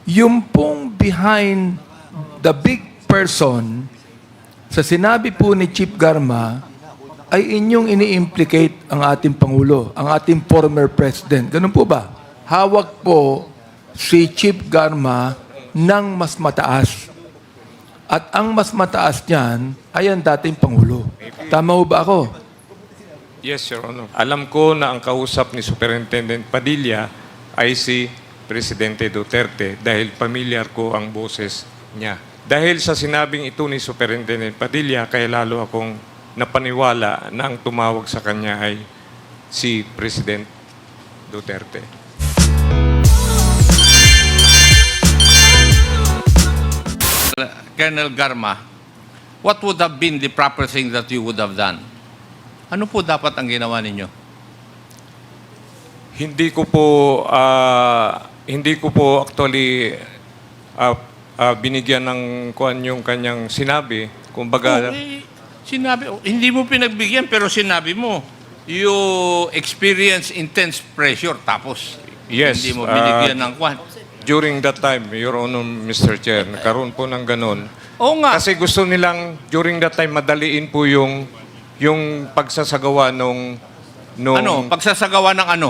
yung pong behind the big person, sa sinabi po ni Chief Garma, ay inyong ini-implicate ang ating Pangulo, ang ating former President. Ganun po ba? Hawak po si Chief Garma ng mas mataas. At ang mas mataas niyan ay ang dating Pangulo. Tama ho ba ako? Yes, Your Honor. Alam ko na ang kausap ni Superintendent Padilla ay si Presidente Duterte dahil familiar ko ang boses niya. Dahil sa sinabing ito ni Superintendent Padilla, kaya lalo akong napaniwala na ang tumawag sa kanya ay si President Duterte. Colonel Garma, what would have been the proper thing that you would have done? Ano po dapat ang ginawa ninyo? Hindi ko po actually binigyan ng kuan yung kanyang sinabi. Kumbaga, Hindi mo pinagbigyan pero sinabi mo, you experience intense pressure tapos yes, hindi mo binigyan ng kwan. during that time, Your Honor, Mr. Chair, nagkaroon po ng ganun. Oo nga. Kasi gusto nilang during that time madaliin po yung pagsasagawa nung Pagsasagawa ng ano?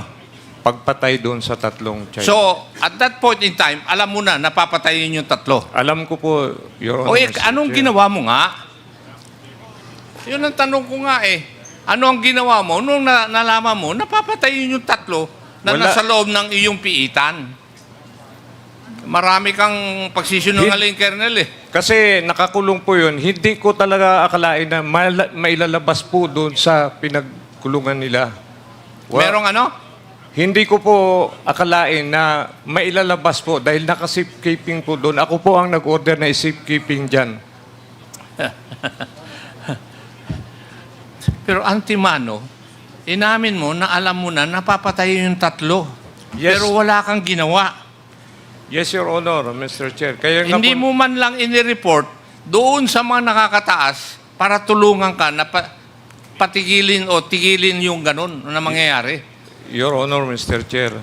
pagpatay doon sa tatlong child. So, at that point in time, alam mo na napapatayin yung tatlo. Alam ko po, Your Honor, Mr. Anong Chair. ginawa mo nga? Yun ang tanong ko nga eh. Ano ang ginawa mo nung nalaman mo napapatayin yung tatlo na Wala. nasa loob ng iyong piitan? Marami kang pagsisinungaling, Colonel eh. Kasi nakakulong po yun, hindi ko talaga akalain na mailalabas po doon sa pinagkulungan nila. Merong ano? Hindi ko po akalain na mailalabas po dahil naka-safekeeping po doon. Ako po ang nag-order na safekeeping dyan. Pero antimano, inamin mo na alam mo na napapatayin yung tatlo. Yes. Pero wala kang ginawa. Yes, Your Honor, Mr. Chair. Kaya nga Hindi po, mo man lang inireport doon sa mga nakakataas para tulungan ka na patigilin o tigilin yung ganun na mangyayari. Your Honor, Mr. Chair,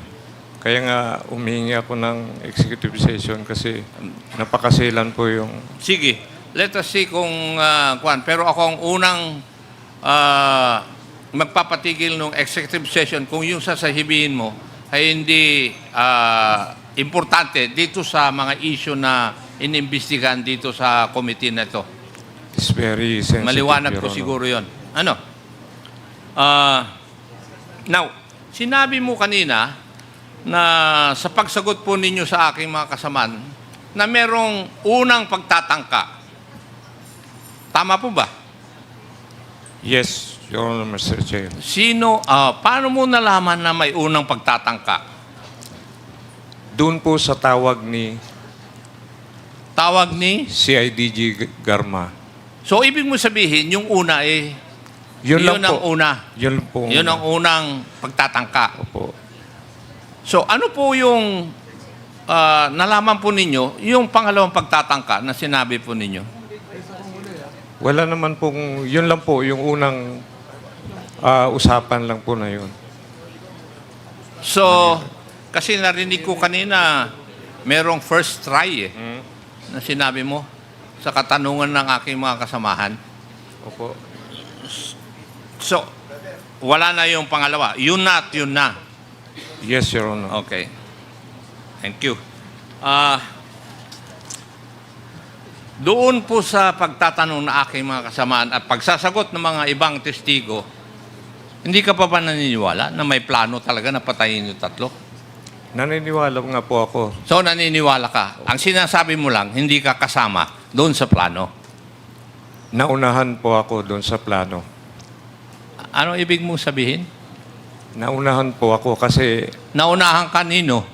kaya nga umihingi ako ng executive session kasi napakasilan po yung... Sige, let us see kung kuan. Pero ako ang unang magpapatigil ng executive session kung yung sasahibihin mo ay hindi importante dito sa mga issue na inimbestigahan dito sa committee na ito. It's very sensitive, Maliwanag Your ko Honor. siguro yon. Ano? Now, sinabi mo kanina na sa pagsagot po ninyo sa aking mga kasamaan na merong unang pagtatangka. Tama po ba? Yes, Your Honor, Mr. Chair. Paano mo nalaman na may unang pagtatangka? Doon po sa tawag ni Tawag ni? CIDG Garma. So, ibig mo sabihin, yung una Yun lang ang po. una. Yun po. Yun ang unang pagtatangka. Opo. So, ano po yung nalaman po ninyo, yung pangalawang pagtatangka na sinabi po ninyo? Wala naman pong, yun lang po, yung unang usapan lang po na yun. So, kasi narinig ko kanina, merong first try na sinabi mo sa katanungan ng aking mga kasamahan. Opo. So, wala na yung pangalawa. Yun na at yun na. Yes, Your Honor. Okay. Thank you. Doon po sa pagtatanong na aking mga kasamaan at pagsasagot ng mga ibang testigo, hindi ka pa ba naniniwala na may plano talaga na patayin yung tatlo? Naniniwala nga po ako. So, naniniwala ka. Ang sinasabi mo lang, hindi ka kasama doon sa plano. Naunahan po ako doon sa plano. Ano ibig mong sabihin? Naunahan po ako kasi Naunahan kanino?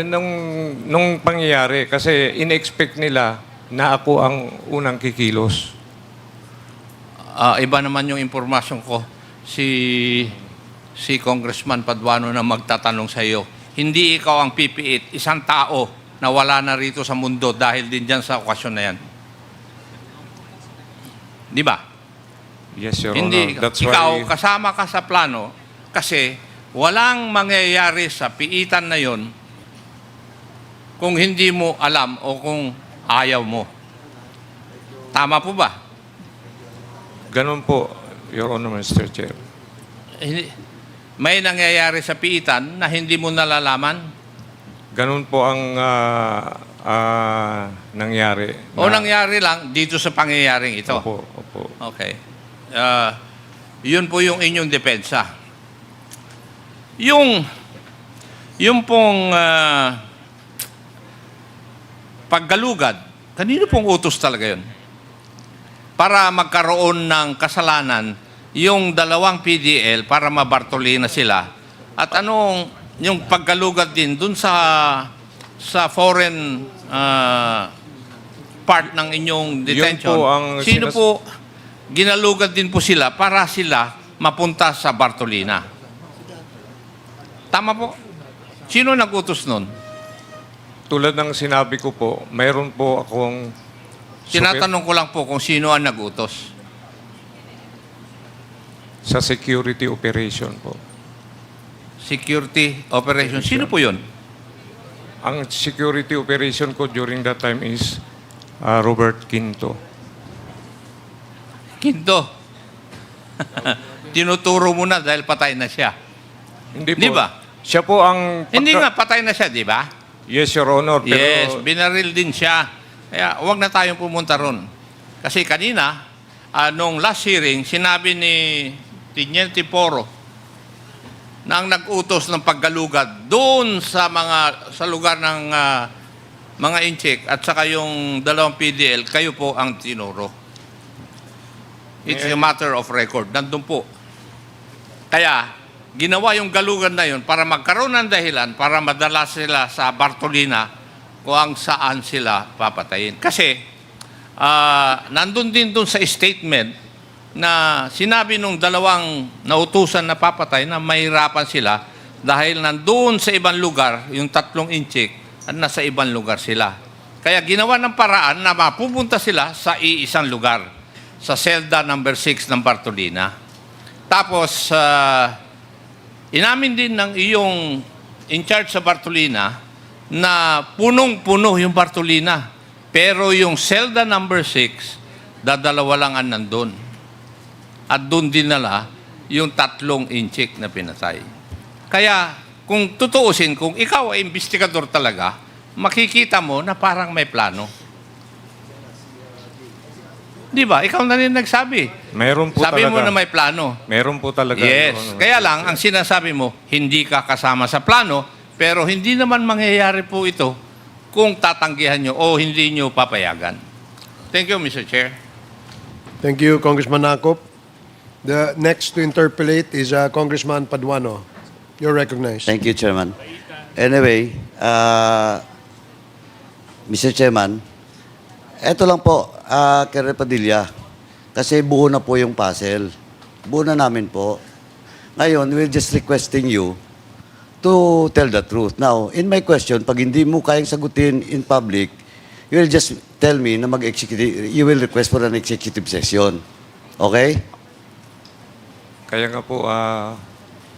nung pangyayari kasi in-expect nila na ako ang unang kikilos. Iba naman yung impormasyon ko. Si Congressman Paduano na magtatanong sa iyo. Hindi ikaw ang pipiit, isang tao na wala na rito sa mundo dahil din dyan sa okasyon na yan. Di ba? Yes, Your Hindi, Honor. That's ikaw why... kasama ka sa plano kasi walang mangyayari sa piitan na yon kung hindi mo alam o kung ayaw mo. Tama po ba? Ganun po, Your Honor, Mr. Chair. May nangyayari sa piitan na hindi mo nalalaman? Ganun po ang nangyari. O nangyari lang dito sa pangyayaring ito? Opo. Okay. Yun po yung inyong depensa. Yung pong paggalugad, kanino pong utos talaga yun? Para magkaroon ng kasalanan yung dalawang PDL para mabartolina sila. At anong yung paggalugad din dun sa foreign part ng inyong detention? po ang Sino po ginalugad din po sila para sila mapunta sa Bartolina? Tama po? Sino nag-utos nun? Tulad ng sinabi ko po, mayroon po akong Tinatanong ko lang po kung sino ang nag-utos. sa security operation po. Security operation. Sino po yun? Ang security operation ko during that time is Robert Quinto. Quinto. Tinuturo mo na dahil patay na siya. Hindi po. Di ba? Siya po ang... Hindi nga, patay na siya, di ba? Yes, Your Honor. Pero Yes, binaril din siya. Kaya huwag na tayong pumunta ron. Kasi kanina, nung last hearing, sinabi ni Teniente Poro na ang nag-utos ng paggalugad doon sa lugar ng mga incheck at saka yung dalawang PDL, kayo po ang tinuro. It's a matter of record. Nandun po. Kaya, ginawa yung galugan na yun para magkaroon ng dahilan para madala sila sa Bartolina kung saan sila papatayin. Kasi, nandun din dun sa statement na sinabi nung dalawang nautusan na papatay na mahirapan sila dahil nandun sa ibang lugar, yung 3 inchik, at nasa ibang lugar sila. Kaya ginawa ng paraan na mapupunta sila sa iisang lugar, sa selda number 6 ng Bartolina. Tapos, inamin din ng iyong in charge sa Bartolina na punong-puno yung Bartolina. Pero yung selda number 6, dadalawa lang ang nandun. At doon din nala yung 3 inchik na pinatay. Kaya, kung tutuusin, kung ikaw ay investigador talaga, makikita mo na parang may plano. Di ba? Ikaw na rin nagsabi. mayroon po Sabi talaga. mo na may plano. Mayroon po talaga. Yes. Your Honor. Kaya lang, ang sinasabi mo, hindi ka kasama sa plano, pero hindi naman mangyayari po ito kung tatanggihan nyo o hindi nyo papayagan. Thank you, Mr. Chair. Thank you, Congressman Nakop. The next to interpolate is Congressman Paduano. You're recognized. Thank you, Chairman. Anyway, Mr. Chairman, eto lang po, Colonel Padilla, kasi buo na po yung puzzle. Buo na namin po. Ngayon, we're just requesting you to tell the truth. Now, in my question, pag hindi mo kayang sagutin in public, you will just tell me na you will request for an executive session. Okay? Kaya nga po,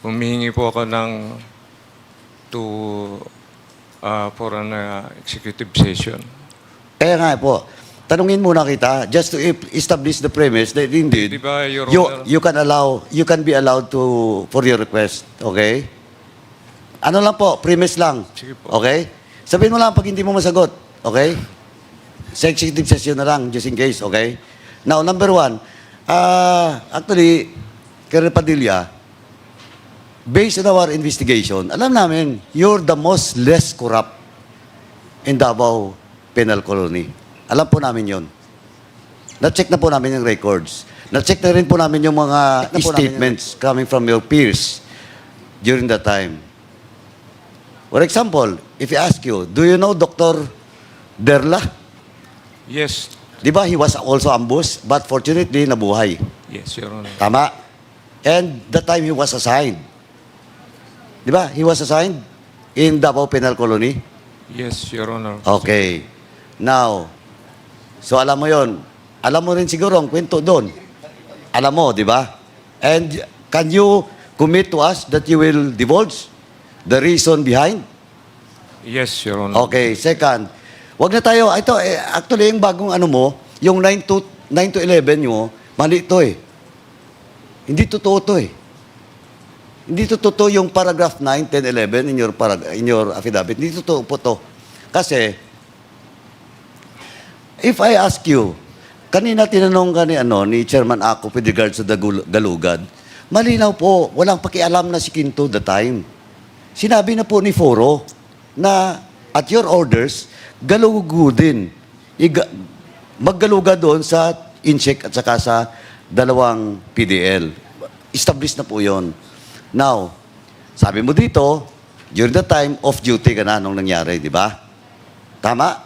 humihingi po ako for an executive session. Kaya nga po, tanungin muna kita, just to establish the premise that indeed, Di ba, Your Honor? you can be allowed for your request, okay? Ano lang po, premise lang. Sige po. Okay? Sabihin mo lang pag hindi mo masagot, okay? Sa executive session na lang, just in case, okay? Now, number 1, actually, Colonel Padilla, based on our investigation, alam namin, you're the most less corrupt in Davao Penal Colony. Alam po namin yon. Na-check na po namin yung records. Na-check na rin po namin yung mga statements coming from your peers during that time. For example, if I ask you, do you know Dr. Derla? Yes. Di ba, he was also ambushed, but fortunately, nabuhay. Yes, Your Honor. Tama. And the time he was assigned. Di ba? He was assigned in Davao Penal Colony. Yes, Your Honor. Okay. Now, so alam mo yon. Alam mo rin siguro ang kwento doon. Alam mo, di ba? And can you commit to us that you will divulge the reason behind? Yes, Your Honor. Okay, second. Wag na tayo, ito, actually, yung bagong ano mo, yung 9 to 11 mo, mali ito eh. Hindi totoo to eh. Hindi totoo yung paragraph 9, 10, 11 in your affidavit. Hindi totoo po to. Kasi, if I ask you, kanina tinanong ka ni Chairman Ako with regards to the galugad, malinaw po, walang pakialam na si Quinto the time. Sinabi na po ni Foro na at your orders, galugudin. Maggaluga doon sa INSEC at saka sa dalawang PDL. Established na po yon. Now, sabi mo dito, during the time of duty ka na nung nangyari, di ba? Tama?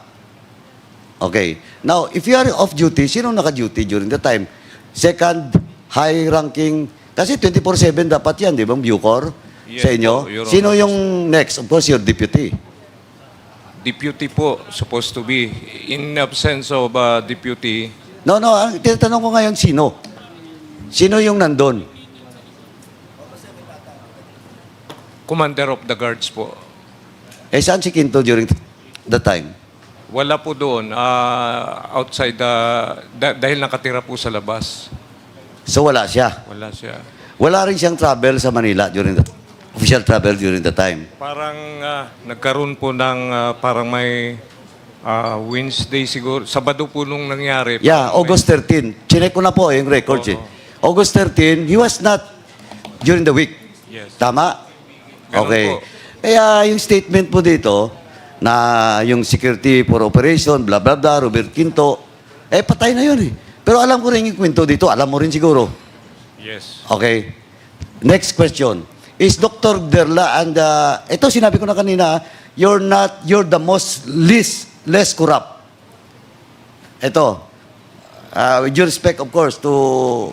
Okay. Now, if you are off duty, sino naka-duty during the time? Second, high-ranking, kasi 24/7 dapat yan, di ba? Bucor Yes sa inyo. po, Your Sino Honor. yung next? Of course, your deputy. Deputy po, supposed to be. In absence of deputy, No, ang tinatanong ko ngayon, sino? Sino yung nandun? Commander of the Guards po. Eh, saan si Quinto during the time? Wala po doon. Outside, dahil nakatira po sa labas. So, wala siya. Wala siya. Wala rin siyang travel sa Manila during the official travel during the time. Parang nagkaroon po ng parang may Wednesday siguro. Sabado po nung nangyari. Yeah, Parang August 13. Chinek ko na po yung records eh. August 13, he was not during the week. Yes. Tama? Ganun Okay. po. Kaya yung statement po dito na yung security for operation, blah, blah, blah, Robert Quinto, patay na yun eh. Pero alam ko rin yung kwento dito. Alam mo rin siguro. Yes. Okay. Next question. Is Dr. Derla and ito sinabi ko na kanina, you're the less corrupt. Ito. With due respect, of course, to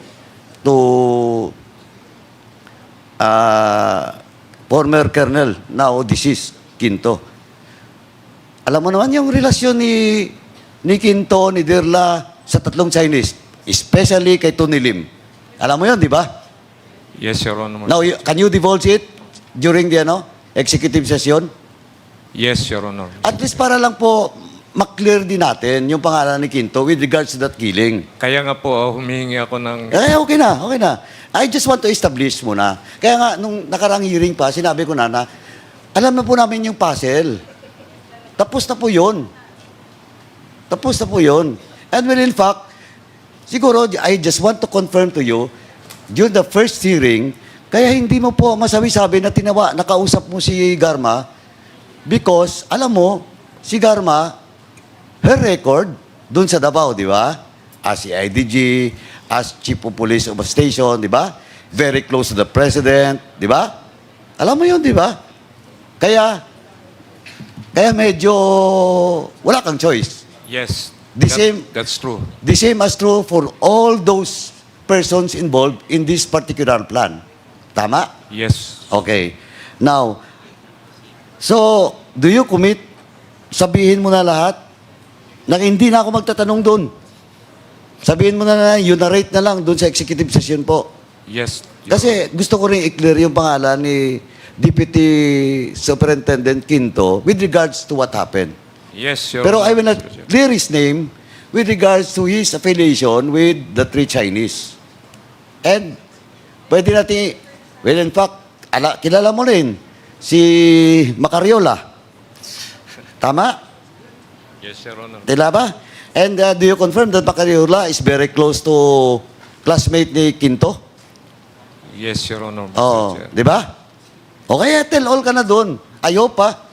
former Colonel, now deceased, Quinto. Alam mo naman yung relasyon ni Quinto, ni Derla sa tatlong Chinese, especially kay Tony Lim. Alam mo yun, di ba? Yes, Your Honor. Now, can you divulge it during the executive session? Yes, Your Honor. At least para lang po maklear din natin yung pangalan ni Quinto with regards to that killing. Kaya nga po, humihingi ako ng... Okay na. I just want to establish muna. Kaya nga, nung nakarang hearing pa, sinabi ko na alam na po namin yung puzzle. Tapos na po yun. And well, in fact, siguro, I just want to confirm to you, during the first hearing, kaya hindi mo po masabi-sabi na nakausap mo si Garma because, alam mo, si Garma, her record, dun sa Davao, di ba? As CIDG, as Chief of Police of a station, di ba? Very close to the President, di ba? Alam mo yun, di ba? Kaya medyo wala kang choice. Yes. That's true. The same as true for all those persons involved in this particular plan. Tama? Yes. Okay. Now, so, do you commit? Sabihin mo na lahat na hindi na ako magtatanong doon. Sabihin mo na you narrate na lang doon sa executive session po. Yes. Your Kasi gusto ko rin i-clear yung pangalan ni Deputy Superintendent Quinto with regards to what happened. Yes, Your Pero Honor. I will not clear his name with regards to his affiliation with the three Chinese. And pwede natin, well, in fact, kilala mo rin si Macariola. Tama? Yes, Your Honor. Tila ba? And do you confirm that Macariola is very close to classmate ni Quinto? Yes, Your Honor. Oo. Di ba? Okay, tell all ka na doon. Ayaw pa.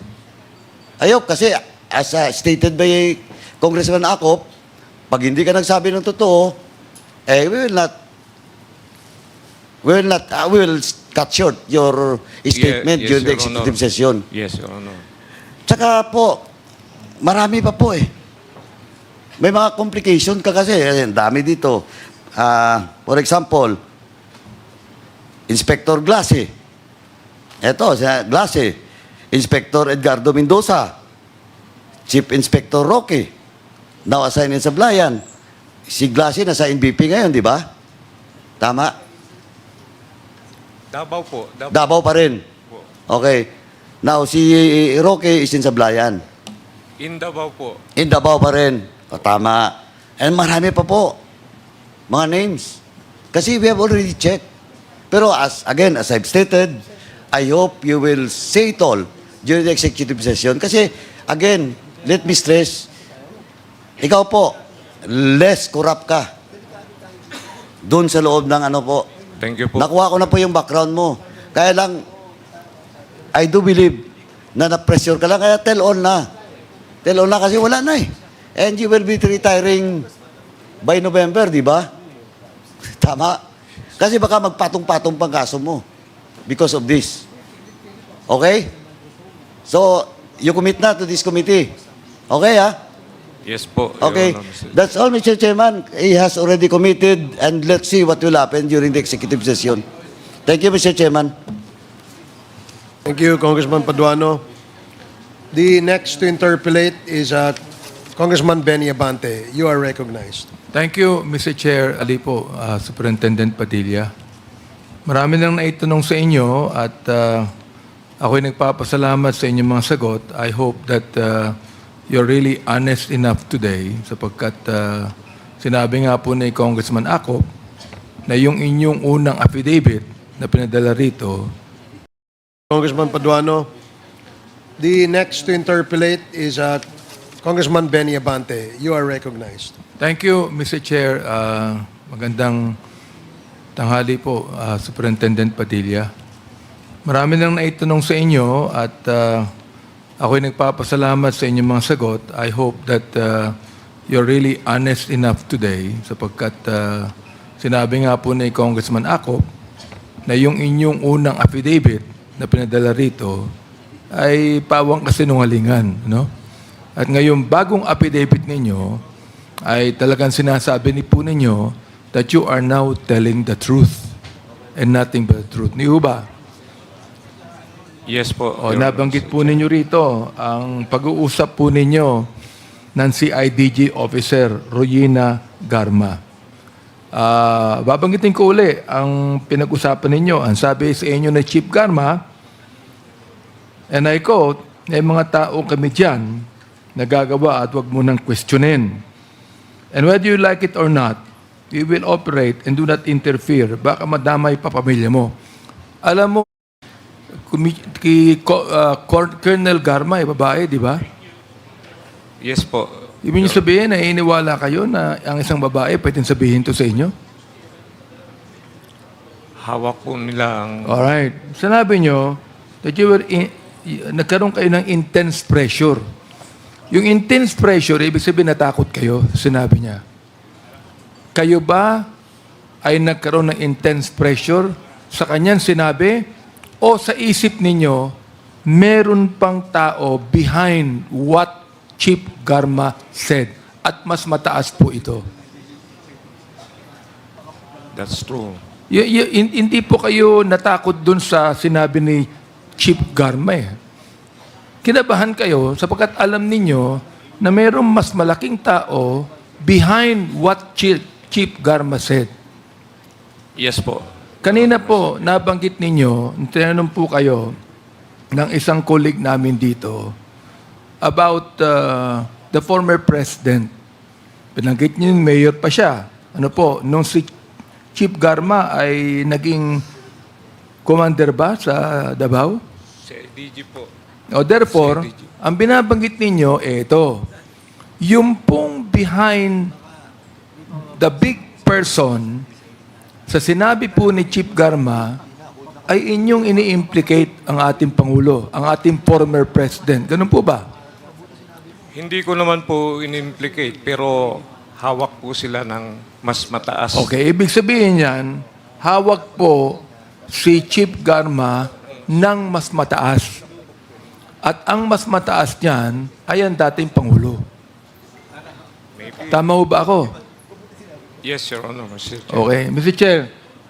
Ayaw kasi as stated by Congressman Acop, pag hindi ka nagsabi ng totoo, we will cut short your statement yes, during the Your Honor. executive session. Yes, Your Honor. Tsaka po, marami pa po eh. May mga complication ka kasi. Ang dami dito. For example, Inspector Glasse. Ito, Glasse. Inspector Edgardo Mendoza. Chief Inspector Roque. Now assigned in Sablayan. Si Glasse nasa NBP ngayon, di ba? Tama? Davao po. Davao pa rin. po. Okay. Now, si Roque is in Sablayan. In Davao po. In Davao pa rin. O, tama. And marami pa po. Mga names. Kasi we have already checked. Pero as I've stated, I hope you will say it all during the executive session. Kasi, again, let me stress, ikaw po, less corrupt ka. Doon sa loob ng ano po. Thank you po. Nakuha ko na po yung background mo. Kaya lang, I do believe na na-pressure ka lang. Kaya tell all na. Tell all na kasi wala na eh. And you will be retiring by November, di ba? Tama. Kasi baka magpatong-patong pang kaso mo because of this. Okay? So, you commit na to this committee. Okay, ha? Yes po, Your Okay. Honor, Mr. That's all, Mr. Chairman. He has already committed and let's see what will happen during the executive session. Thank you, Mr. Chairman. Thank you, Congressman Paduano. The next to interpolate is Congressman Benny Abante. You are recognized. Thank you, Mr. Chair Alipo, Superintendent Padilla. Marami nang naitanong sa inyo at ako'y nagpapasalamat sa inyong mga sagot. I hope that you're really honest enough today sapagkat sinabi nga po ni Congressman Acop na yung inyong unang affidavit na pinadala rito. Congressman Paduano. The next to interpolate is Congressman Benny Abante. You are recognized. Thank you, Mr. Chair. Magandang tanghali po, Superintendent Padilla. Marami nang naitanong sa inyo at ako'y nagpapasalamat sa inyong mga sagot. I hope that you're really honest enough today sapagkat sinabi nga po ni Congressman Acop na yung inyong unang affidavit na pinadala rito ay pawang kasinungalingan, no? At ngayon, bagong affidavit ninyo ay talagang sinasabi ni po ninyo that you are now telling the truth and nothing but the truth. Ni ba? Yes po, O, Your nabanggit Honor, po ninyo rito ang pag-uusap po ninyo ng CIDG Officer Royina Garma. Babanggitin ko uli ang pinag-usapan ninyo. Ang sabi sa inyo na Chief Garma, and I quote, may mga tao kami dyan na gagawa at wag mo nang questionin. And whether you like it or not, we will operate and do not interfere. Baka madamay pa pamilya mo. Alam mo, Colonel Garma ay babae, di ba? yes po. Ibig niyo sabihin na iniwala kayo na ang isang babae pwedeng sabihin to sa inyo? Hawak po nila ang... Alright. Sinabi niyo that you were nagkaroon kayo ng intense pressure. Yung intense pressure, ibig sabihin natakot kayo, sinabi niya. Kayo ba ay nagkaroon ng intense pressure sa kanyang sinabi o sa isip ninyo meron pang tao behind what Chief Garma said at mas mataas po ito? That's true. Hindi po kayo natakot dun sa sinabi ni Chief Garma eh. Kinabahan kayo sapagkat alam ninyo na mayroong mas malaking tao behind what Chief Garma said. Yes po. Kanina po, nabanggit ninyo, tinanong po kayo ng isang colleague namin dito about the former president. Pinanggit niyo yung mayor pa siya. Ano po, nung si Chief Garma ay naging commander ba sa Davao? Si DG po. O therefore, ang binabanggit ninyo, ito. Yung pong behind the big person, sa sinabi po ni Chief Garma, ay inyong ini-implicate ang ating Pangulo, ang ating former president. Ganun po ba? Hindi ko naman po in-implicate, pero hawak po sila ng mas mataas. Okay, ibig sabihin yan, hawak po si Chief Garma ng mas mataas. At ang mas mataas niyan ay ang dating Pangulo. Maybe. Tama ho ba ako? Yes, Your Honor, Mr. Chair. Okay. Mr. Chair,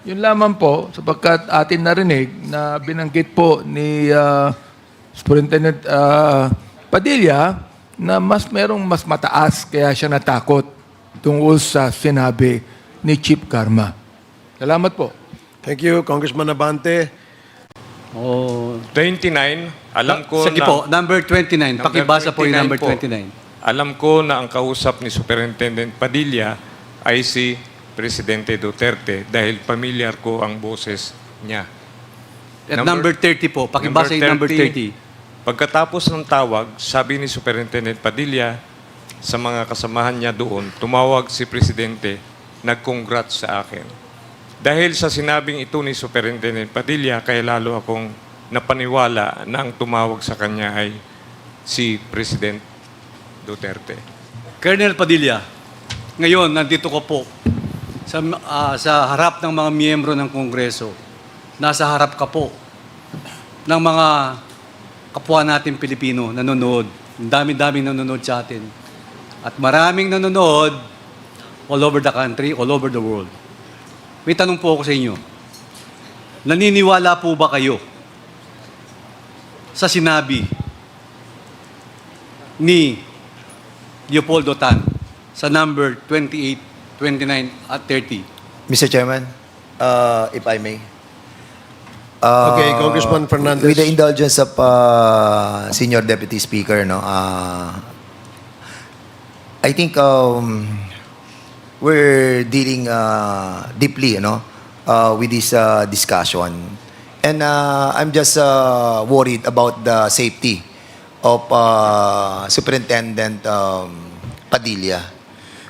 yun lamang po, sapagkat atin narinig na binanggit po ni Superintendent Padilla na merong mas mataas kaya siya natakot tungkol sa sinabi ni Chief Garma. Salamat po. Thank you, Congressman Abante. Oh. 29, alam ko Sige na... po, number 29. Pakibasa po yung number 29. Alam ko na ang kausap ni Superintendent Padilla ay si Presidente Duterte dahil familiar ko ang boses niya. At number 30 po, pakibasa yung number 30. Pagkatapos ng tawag, sabi ni Superintendent Padilla sa mga kasamahan niya doon, tumawag si Presidente, nag-congrats sa akin. Dahil sa sinabing ito ni Superintendent Padilla, kaya lalo akong napaniwala na ang tumawag sa kanya ay si President Duterte. Colonel Padilla, ngayon nandito ko po sa harap ng mga miyembro ng Kongreso. Nasa harap ka po ng mga kapwa natin Pilipino nanonood. Ang dami-daming nanonood sa atin. At maraming nanonood all over the country, all over the world. May tanong po ako sa inyo. Naniniwala po ba kayo sa sinabi ni Leopoldo Tan sa number 28, 29 at 30? Mr. Chairman, if I may. Okay, Congressman Fernandez. With the indulgence of Senior Deputy Speaker, no, I think we're dealing deeply, with this discussion. And I'm just worried about the safety of Superintendent Padilla.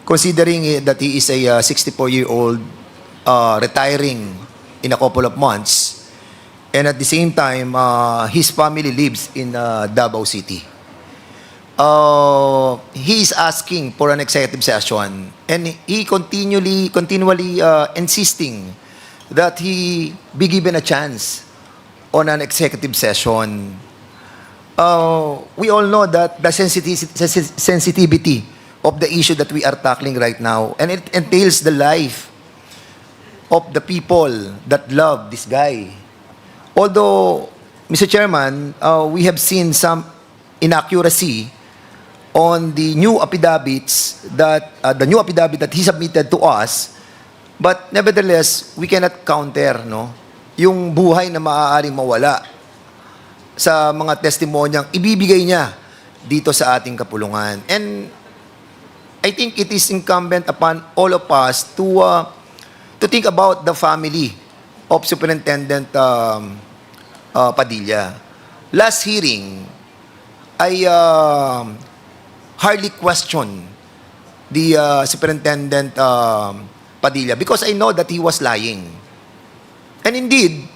Considering that he is a 64-year-old retiring in a couple of months, and at the same time, his family lives in Davao City. He is asking for an executive session, and he continually insisting that he be given a chance on an executive session. We all know that the sensitivity of the issue that we are tackling right now, and it entails the life of the people that love this guy. Although, Mr. Chairman, we have seen some inaccuracy on the new affidavits that he submitted to us, but nevertheless, we cannot counter, yung buhay na maaaring mawala sa mga testimonyang ibibigay niya dito sa ating kapulungan. And I think it is incumbent upon all of us to think about the family of Superintendent Padilla. Last hearing, I hardly questioned the Superintendent Padilla because I know that he was lying. And indeed,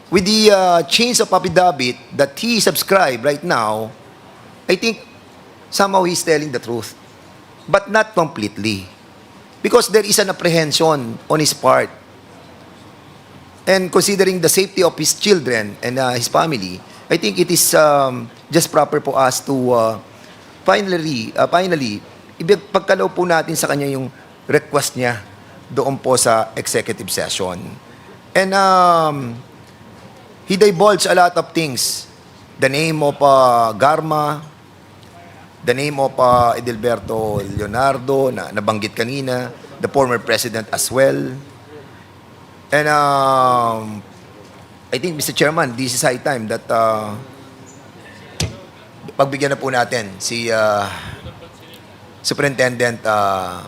with the change of affidavit that he subscribed right now, I think somehow he's telling the truth. But not completely. Because there is an apprehension on his part. And considering the safety of his children and his family, I think it is just proper for us to finally, ipagkaloob po natin sa kanya yung request niya doon po sa executive session. And he divulged a lot of things. The name of Garma, the name of Edelberto Leonardo, na nabanggit kanina, the former president as well. And I think, Mr. Chairman, this is high time that pagbigyan na po natin si Superintendent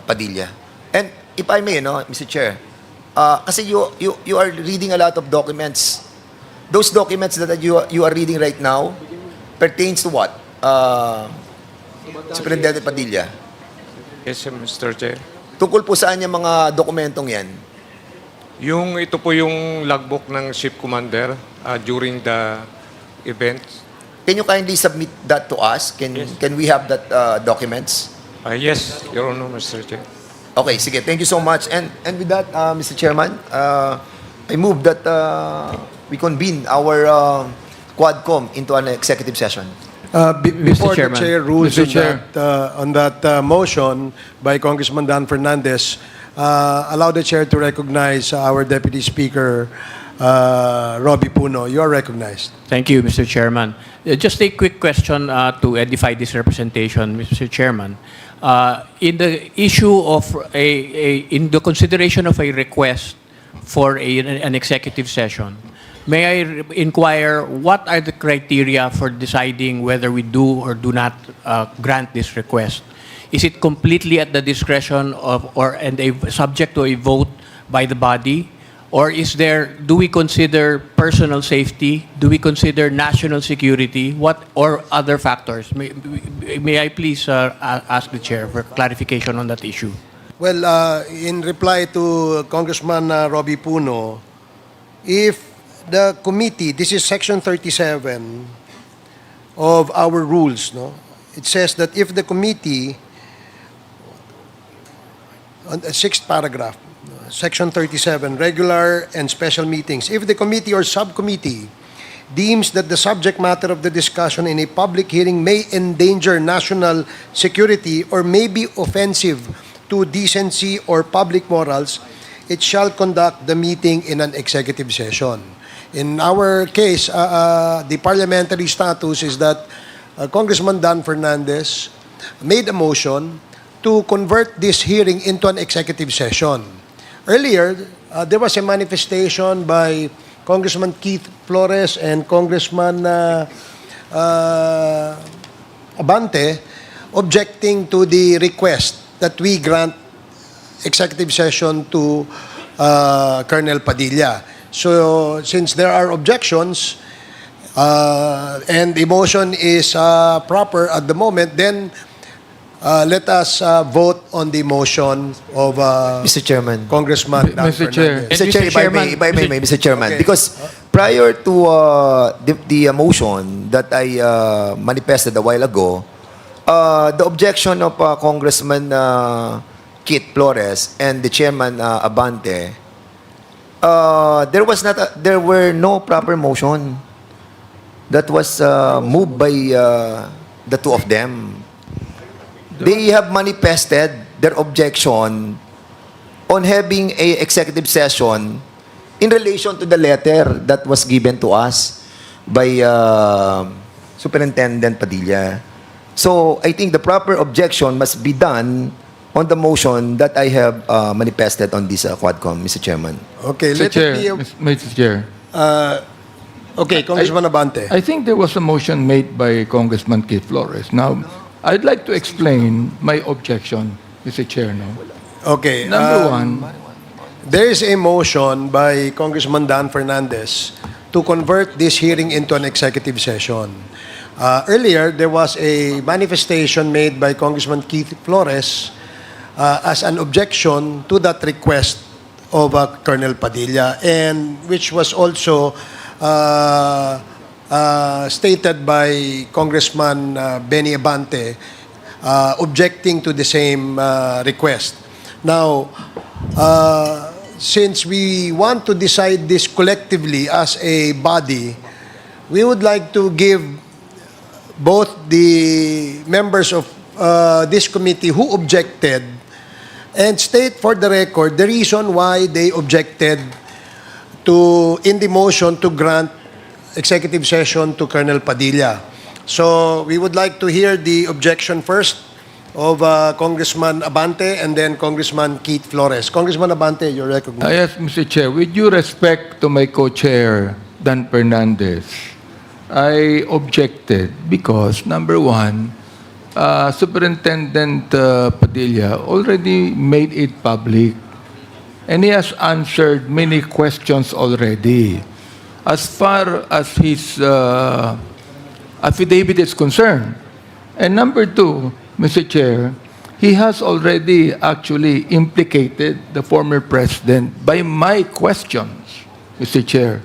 Padilla. And if I may, Mr. Chair, kasi you are reading a lot of documents. Those documents that you are reading right now pertains to what? Superintendent Padilla. Yes, Mr. Chair. Tungkol po saan yung mga dokumentong yan? Ito po yung logbook ng ship commander during the event. Can you kindly submit that to us? Can we have that documents? Yes, Your Honor, Mr. Chair. Okay, sige. Thank you so much. And with that, Mr. Chairman, I move that we convene our Quadcom into an executive session. Before the Chairman. chair rules Mr. Chair. on that motion by Congressman Dan Fernandez, allow the chair to recognize our Deputy Speaker, Robbie Puno. You are recognized. Thank you, Mr. Chairman. Just a quick question to edify this representation, Mr. Chairman. In the issue of in the consideration of a request for an executive session, may I inquire what are the criteria for deciding whether we do or do not grant this request? Is it completely at the discretion of subject to a vote by the body? Or do we consider personal safety? Do we consider national security? Or other factors? May I please ask the chair for clarification on that issue? Well, in reply to Congressman Robbie Puno, if the committee, this is section 37 of our rules, no? It says that if the committee, on the sixth paragraph, section 37, regular and special meetings, if the committee or subcommittee deems that the subject matter of the discussion in a public hearing may endanger national security or may be offensive to decency or public morals, it shall conduct the meeting in an executive session. In our case, the parliamentary status is that Congressman Dan Fernandez made a motion to convert this hearing into an executive session. Earlier, there was a manifestation by Congressman Keith Flores and Congressman Abante objecting to the request that we grant executive session to Colonel Padilla. So, since there are objections and the motion is proper at the moment, then let us vote on the motion of Mr. Chairman. Congressman Dan Mr. Chair. Fernandez. Mr. Chair, if I may, Mr. Chairman, Okay. because prior to the motion that I manifested a while ago, the objection of Congressman Keith Flores and the Chairman Abante, there were no proper motion that was moved by the two of them. They have manifested their objection on having a executive session in relation to the letter that was given to us by Superintendent Padilla. So I think the proper objection must be done on the motion that I have manifested on this Quadcom, Mr. Chairman. Okay, Mr. let Chair, it be Mr. Chair. okay, Congressman Abante. I think there was a motion made by Congressman Keith Flores. Now, I'd like to explain my objection, Mr. Chair. No? Okay. Number one, There is a motion by Congressman Dan Fernandez to convert this hearing into an executive session. Earlier, there was a manifestation made by Congressman Keith Flores as an objection to that request of Colonel Padilla, and which was also stated by Congressman Benny Abante, objecting to the same request. Now, since we want to decide this collectively as a body, we would like to give both the members of this committee who objected and state for the record the reason why they objected to in the motion to grant executive session to Colonel Padilla. So we would like to hear the objection first of Congressman Abante and then Congressman Keith Flores. Congressman Abante, you're recognized. yes, Mr. Chair, with due respect to my co-chair, Dan Fernandez, I objected because, number one, Superintendent Padilla already made it public and he has answered many questions already. As far as his affidavit is concerned. And number two, Mr. Chair, he has already actually implicated the former president by my questions, Mr. Chair,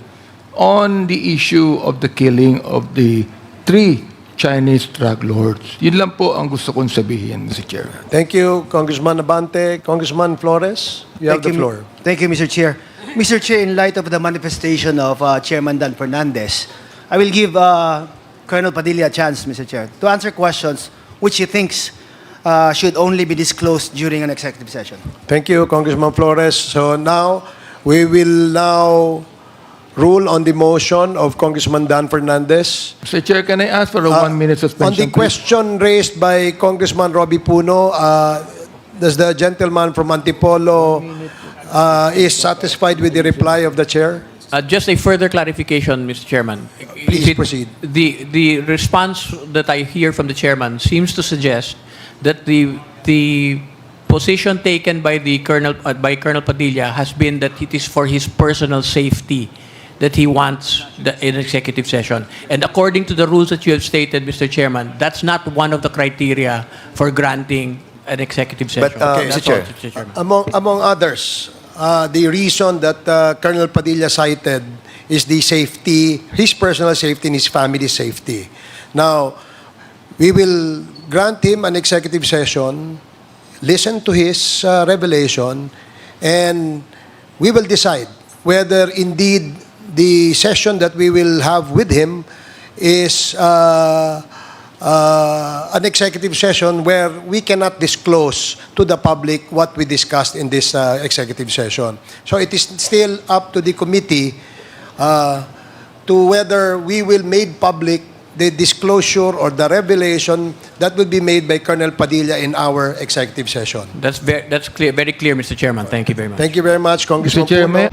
on the issue of the killing of the 3 Chinese drug lords. Yun lang po ang gusto kong sabihin, Mr. Chair. Thank you, Congressman Abante. Congressman Flores, you have the floor. Thank you, Mr. Chair. Mr. Chair, in light of the manifestation of Chairman Dan Fernandez, I will give Colonel Padilla a chance, Mr. Chair, to answer questions which he thinks should only be disclosed during an executive session. Thank you, Congressman Flores. So now, we will now rule on the motion of Congressman Dan Fernandez. Mr. Chair, can I ask for a 1-minute suspension? On the please? question raised by Congressman Robbie Puno, does the gentleman from Antipolo is satisfied with the reply of the chair? Just a further clarification, Mr. Chairman. Please Is it- proceed. The response that I hear from the chairman seems to suggest that the position taken by Colonel Padilla has been that it is for his personal safety that he wants an executive session. And according to the rules that you have stated, Mr. Chairman, that's not one of the criteria for granting an executive session. But, That's Mr. Chair, all, Mr. Chairman. Among others, the reason that Colonel Padilla cited is the safety, his personal safety and his family's safety. Now, we will grant him an executive session, listen to his revelation, and we will decide whether indeed the session that we will have with him is an executive session where we cannot disclose to the public what we discussed in this executive session. So it is still up to the committee to whether we will make public the disclosure or the revelation that will be made by Colonel Padilla in our executive session. That's clear, very clear, Mr. Chairman. Thank you very much. Thank you very much, Congressman Mr. Chair, Puno.